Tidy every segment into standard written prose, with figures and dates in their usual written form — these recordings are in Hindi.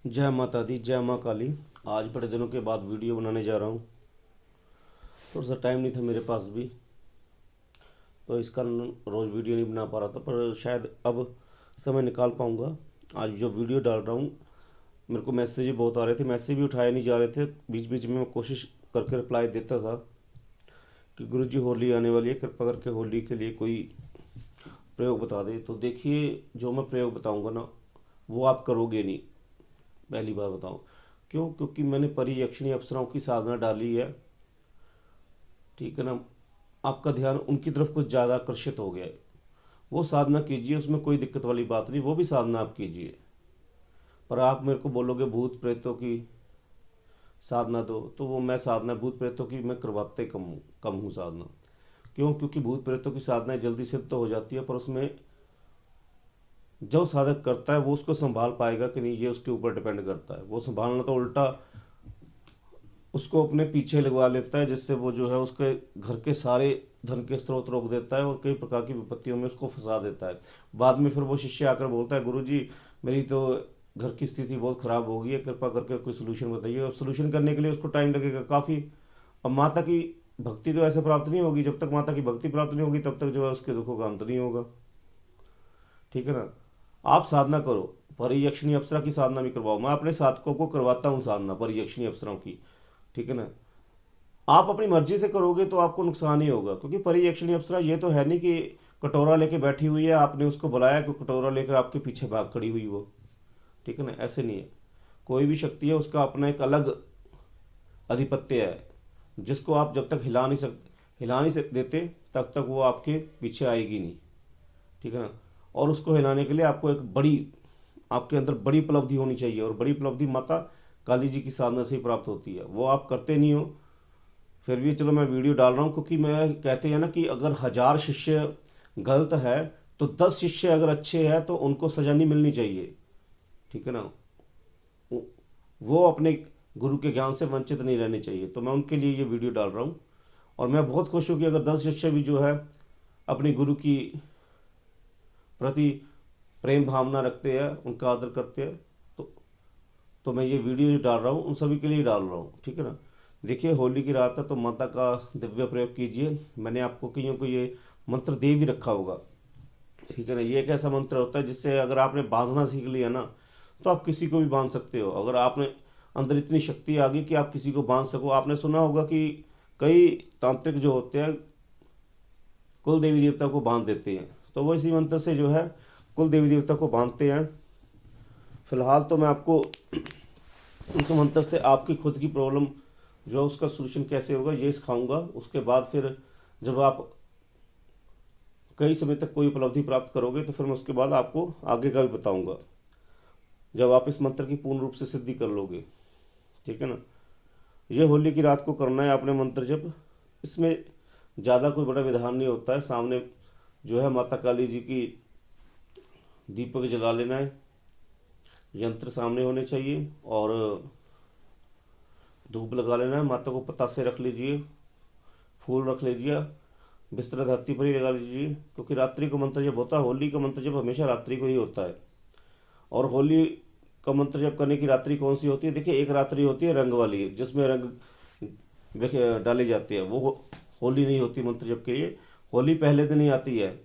जय माता दी, जय माँ काली। आज बड़े दिनों के बाद वीडियो बनाने जा रहा हूँ। थोड़ा सा टाइम नहीं था मेरे पास भी, तो इस कारण रोज़ वीडियो नहीं बना पा रहा था, पर शायद अब समय निकाल पाऊँगा। आज जो वीडियो डाल रहा हूँ, मेरे को मैसेज भी बहुत आ रहे थे, मैसेज भी उठाए नहीं जा रहे थे। बीच बीच में मैं कोशिश करके रिप्लाई देता था कि गुरु जी होली आने वाली है, कृपा करके होली के लिए कोई प्रयोग बता दे। तो देखिए, जो मैं प्रयोग बताऊँगा ना, वो आप करोगे नहीं। पहली बार बताऊँ क्यों? क्योंकि मैंने परियक्षिणी अप्सराओं की साधना डाली है, ठीक है ना। आपका ध्यान उनकी तरफ कुछ ज़्यादा आकर्षित हो गया है। वो साधना कीजिए, उसमें कोई दिक्कत वाली बात नहीं, वो भी साधना आप कीजिए। पर आप मेरे को बोलोगे भूत प्रेतों की साधना दो, तो वो मैं साधना भूत प्रेतों की मैं करवाते कम हूँ साधना। क्यों? क्योंकि भूत प्रेतों की साधना जल्दी सिद्ध तो हो जाती है, पर उसमें जो साधक करता है वो उसको संभाल पाएगा कि नहीं, ये उसके ऊपर डिपेंड करता है। वो संभालना तो उल्टा उसको अपने पीछे लगवा लेता है, जिससे वो जो है उसके घर के सारे धन के स्रोत रोक देता है और कई प्रकार की विपत्तियों में उसको फंसा देता है। बाद में फिर वो शिष्य आकर बोलता है, गुरु जी मेरी तो घर की स्थिति बहुत ख़राब हो गई है, कृपा करके कोई सोल्यूशन बताइए। और सोल्यूशन करने के लिए उसको टाइम लगेगा काफ़ी। अब माता की भक्ति तो ऐसे प्राप्त नहीं होगी, जब तक माता की भक्ति प्राप्त नहीं होगी तब तक जो है उसके दुखों का अंत नहीं होगा, ठीक है ना। आप साधना करो, परियक्षिणी अप्सरा की साधना भी करवाओ। मैं अपने साधकों को करवाता हूँ साधना परियक्षिणी अप्सराओं की, ठीक है ना। आप अपनी मर्जी से करोगे तो आपको नुकसान ही होगा, क्योंकि परियक्षिणी अप्सरा ये तो है नहीं कि कटोरा लेके बैठी हुई है, आपने उसको बुलाया कि कटोरा लेकर आपके पीछे भाग खड़ी हुई वो, ठीक है ना। ऐसे नहीं है। कोई भी शक्ति है उसका अपना एक अलग आधिपत्य है, जिसको आप जब तक हिला नहीं देते तब तक वो आपके पीछे आएगी नहीं, ठीक है ना। और उसको हिलाने के लिए आपको एक बड़ी, आपके अंदर बड़ी उपलब्धि होनी चाहिए, और बड़ी उपलब्धि माता काली जी की साधना से ही प्राप्त होती है। वो आप करते नहीं हो, फिर भी चलो मैं वीडियो डाल रहा हूँ, क्योंकि मैं कहते हैं ना कि अगर 1000 शिष्य गलत है तो 10 शिष्य अगर अच्छे हैं तो उनको सजा नहीं मिलनी चाहिए, ठीक है ना। वो अपने गुरु के ज्ञान से वंचित नहीं रहने चाहिए, तो मैं उनके लिए ये वीडियो डाल रहा हूँ। और मैं बहुत खुश हूँ कि अगर 10 शिष्य भी जो है अपने गुरु की प्रति प्रेम भावना रखते हैं, उनका आदर करते हैं, तो मैं ये वीडियो जो डाल रहा हूँ उन सभी के लिए डाल रहा हूँ, ठीक है ना। देखिए, होली की रात है तो माता का दिव्य प्रयोग कीजिए। मैंने आपको कईयों को ये मंत्र दे भी रखा होगा, ठीक है ना। ये एक ऐसा मंत्र होता है जिससे अगर आपने बांधना सीख लिया ना, तो आप किसी को भी बांध सकते हो। अगर आपने अंदर इतनी शक्ति आ गई कि आप किसी को बांध सको। आपने सुना होगा कि कई तांत्रिक जो होते हैं कुल देवी देवता को बांध देते हैं, तो वो इसी मंत्र से जो है कुल देवी देवता को बांधते हैं। फिलहाल तो मैं आपको इस मंत्र से आपकी खुद की प्रॉब्लम जो है उसका सोल्यूशन कैसे होगा ये सिखाऊंगा। उसके बाद फिर जब आप कई समय तक कोई उपलब्धि प्राप्त करोगे तो फिर मैं उसके बाद आपको आगे का भी बताऊंगा, जब आप इस मंत्र की पूर्ण रूप से सिद्धि कर लोगे, ठीक है ना। ये होली की रात को करना है आपने मंत्र जब। इसमें ज़्यादा कोई बड़ा विधान नहीं होता है। सामने जो है माता काली जी की दीपक जला लेना है, यंत्र सामने होने चाहिए, और धूप लगा लेना है। माता को पतासे रख लीजिए, फूल रख लीजिए, बिस्तर धरती पर ही लगा लीजिए, क्योंकि रात्रि को मंत्र जब होता है, होली का मंत्र जब हमेशा रात्रि को ही होता है। और होली का मंत्र जब करने की रात्रि कौन सी होती है? देखिए, एक रात्रि होती है रंग वाली, जिसमें रंग डाले जाते हैं, वो होली नहीं होती मंत्र जप के लिए। होली पहले दिन ही आती है,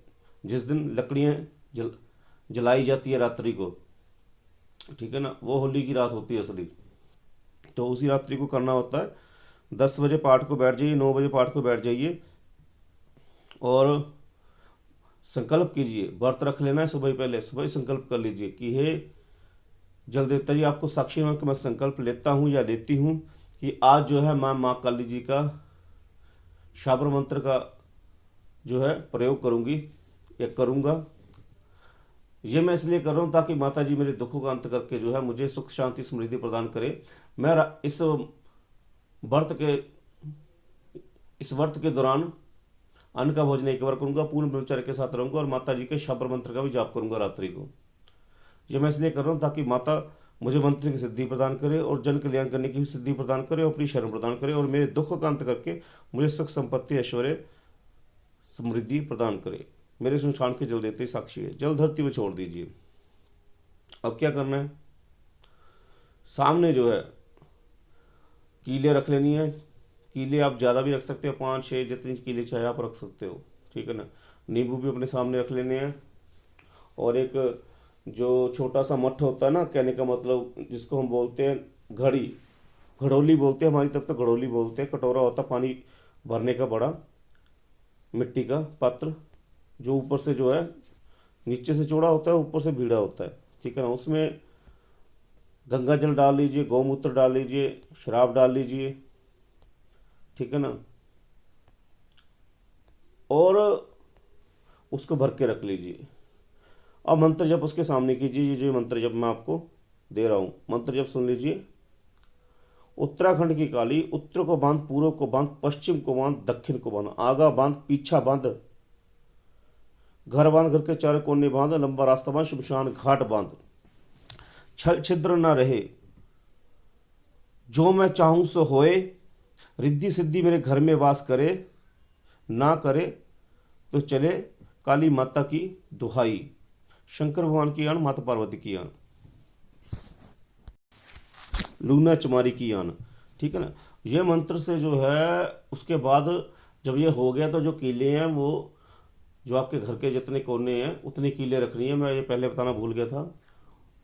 जिस दिन लकड़ियाँ जलाई जाती है रात्रि को, ठीक है ना। वो होली की रात होती है असली। तो उसी रात्रि को करना होता है। 10 बजे पाठ को बैठ जाइए, 9 बजे पाठ को बैठ जाइए, और संकल्प कीजिए। व्रत रख लेना है सुबह ही, पहले सुबह ही संकल्प कर लीजिए कि हे जल देवता जी, आपको साक्षी मान के मैं संकल्प लेता हूँ या लेती हूँ कि आज जो है मैं माँ काली जी का शाबर मंत्र का जो है प्रयोग करूँगी या करूँगा। ये मैं इसलिए कर रहा हूँ ताकि माता जी मेरे दुखों का अंत करके जो है मुझे सुख शांति समृद्धि प्रदान करे। मैं व्रत के इस व्रत के दौरान अन्न का भोजन एक बार करूँगा, पूर्ण ब्रह्मचर्य के साथ रहूँगा, और माता जी के शाबर मंत्र का भी जाप करूँगा रात्रि को। ये मैं इसलिए कर रहा हूँ ताकि माता मुझे मंत्र की सिद्धि प्रदान करे, और जन कल्याण करने की भी सिद्धि प्रदान करे, और अपनी शरण प्रदान करे, और मेरे दुखों का अंत करके मुझे सुख संपत्ति ऐश्वर्य समृद्धि प्रदान करे। मेरे सुनसान के जल देते साक्षी है। जल धरती में छोड़ दीजिए। अब क्या करना है? सामने जो है कीले रख लेनी है। कीले आप ज़्यादा भी रख सकते हो, 5-6 जितनी कीले चाहे आप रख सकते हो, ठीक है ना। नींबू भी अपने सामने रख लेने हैं। और एक जो छोटा सा मट्ठ होता है ना, कहने का मतलब जिसको हम बोलते हैं घड़ी, घड़ोली बोलते हैं, हमारी तरफ से घड़ोली बोलते हैं। कटोरा होता है पानी भरने का, बड़ा मिट्टी का पात्र, जो ऊपर से जो है नीचे से चौड़ा होता है, ऊपर से भीड़ा होता है, ठीक है ना। उसमें गंगा जल डाल लीजिए, गौमूत्र डाल लीजिए, शराब डाल लीजिए, ठीक है ना। और उसको भर के रख लीजिए। अब मंत्र जप उसके सामने कीजिए। ये जो मंत्र जप मैं आपको दे रहा हूँ, मंत्र जप सुन लीजिए। उत्तराखंड की काली, उत्तर को बांध, पूर्व को बांध, पश्चिम को बांध, दक्षिण को बांध, आगा बांध, पीछा बांध, घर बांध, घर के चारों कोने बांध, लंबा रास्ता बांध, शमशान घाट बांध, छल छिद्र न रहे, जो मैं चाहूं सो होए, रिद्धि सिद्धि मेरे घर में वास करे, ना करे तो चले काली माता की दुहाई, शंकर भगवान की आन, माता पार्वती की आन, लूना चमारी की आन, ठीक है ना। ये मंत्र से जो है उसके बाद जब ये हो गया तो जो कीले हैं वो जो आपके घर के जितने कोने हैं उतनी कीले रखनी है। मैं ये पहले बताना भूल गया था,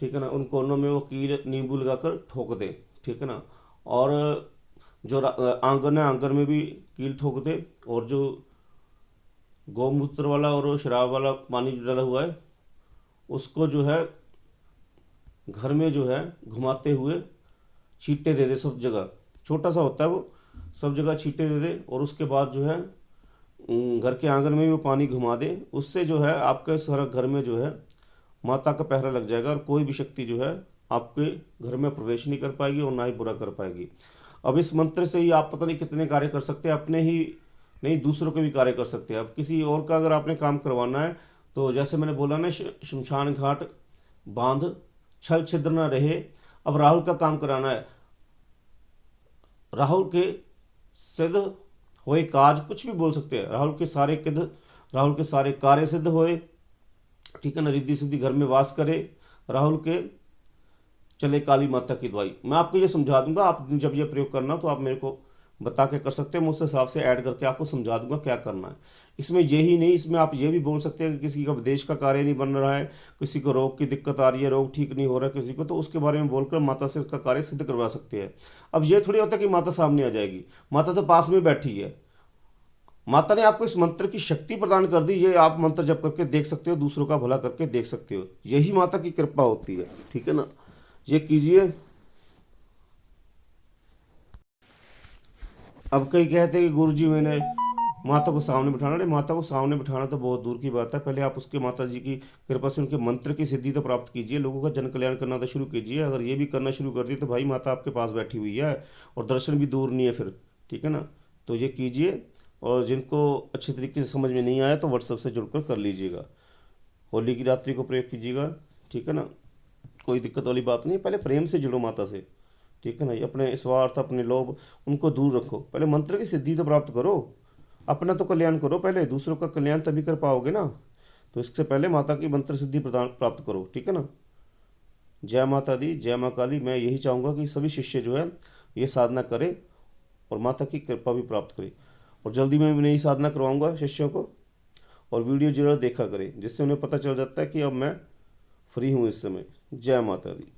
ठीक है ना। उन कोनों में वो कील नींबू लगाकर ठोक दे, ठीक है ना। और जो आंगन है, आंगन में भी कील ठोक दे। और जो गौमूत्र वाला और शराब वाला पानी जो डला हुआ है उसको जो है घर में जो है घुमाते हुए छींटे दे दे सब जगह। छोटा सा होता है वो, सब जगह छींटे दे दे। और उसके बाद जो है घर के आंगन में भी वो पानी घुमा दे। उससे जो है आपके सारा घर में जो है माता का पहरा लग जाएगा और कोई भी शक्ति जो है आपके घर में प्रवेश नहीं कर पाएगी और ना ही बुरा कर पाएगी। अब इस मंत्र से ही आप पता नहीं कितने कार्य कर सकते हैं, अपने ही नहीं दूसरों के भी कार्य कर सकते हैं। अब किसी और का अगर आपने काम करवाना है तो जैसे मैंने बोला ना, शमशान घाट बांध, छल छिद्र न रहे। अब राहुल का काम कराना है, राहुल के सिद्ध होए काज, कुछ भी बोल सकते हैं, राहुल के सारे किद, राहुल के सारे कार्य सिद्ध होए, ठीक है ना। रिद्धि सिद्धि घर में वास करे, राहुल के चले काली माता की दवाई। मैं आपको ये समझा दूंगा, आप जब ये प्रयोग करना तो आप मेरे को बता के कर सकते हैं, मैं उस हिसाब से ऐड करके आपको समझा दूंगा क्या करना है। इसमें यही नहीं, इसमें आप ये भी बोल सकते हैं कि किसी का विदेश का कार्य नहीं बन रहा है, किसी को रोग की दिक्कत आ रही है, रोग ठीक नहीं हो रहा है किसी को, तो उसके बारे में बोलकर माता से उसका कार्य सिद्ध करवा सकते हैं। अब ये थोड़ी होता है कि माता सामने आ जाएगी, माता तो पास में बैठी है। माता ने आपको इस मंत्र की शक्ति प्रदान कर दी, ये आप मंत्र जप करके देख सकते हो, दूसरों का भला करके देख सकते हो, यही माता की कृपा होती है, ठीक है ना। ये कीजिए। अब कई कहते हैं कि गुरुजी मैंने माता को सामने बिठाना, अरे माता को सामने बिठाना तो बहुत दूर की बात है। पहले आप उसके माता जी की कृपा से उनके मंत्र की सिद्धि तो प्राप्त कीजिए, लोगों का जन कल्याण करना तो शुरू कीजिए। अगर ये भी करना शुरू कर दिए तो भाई माता आपके पास बैठी हुई है और दर्शन भी दूर नहीं है फिर, ठीक है ना। तो ये कीजिए। और जिनको अच्छे तरीके से समझ में नहीं आया तो व्हाट्सएप से जुड़कर कर लीजिएगा। होली की रात्रि को प्रयोग कीजिएगा, ठीक है ना। कोई दिक्कत वाली बात नहीं, पहले प्रेम से जुड़ो माता से, ठीक है ना। ये अपने स्वार्थ, अपने लोभ, उनको दूर रखो। पहले मंत्र की सिद्धि तो प्राप्त करो, अपना तो कल्याण करो पहले, दूसरों का कल्याण तभी कर पाओगे ना। तो इससे पहले माता की मंत्र सिद्धि प्रदान प्राप्त करो, ठीक है ना। जय माता दी, जय माँ काली। मैं यही चाहूँगा कि सभी शिष्य जो है ये साधना करें और माता की कृपा भी प्राप्त करें। और जल्दी मैं नई साधना करवाऊँगा शिष्यों को, और वीडियो जरूर देखा करें, जिससे उन्हें पता चल जाता है कि अब मैं फ्री हूँ इस समय। जय माता दी।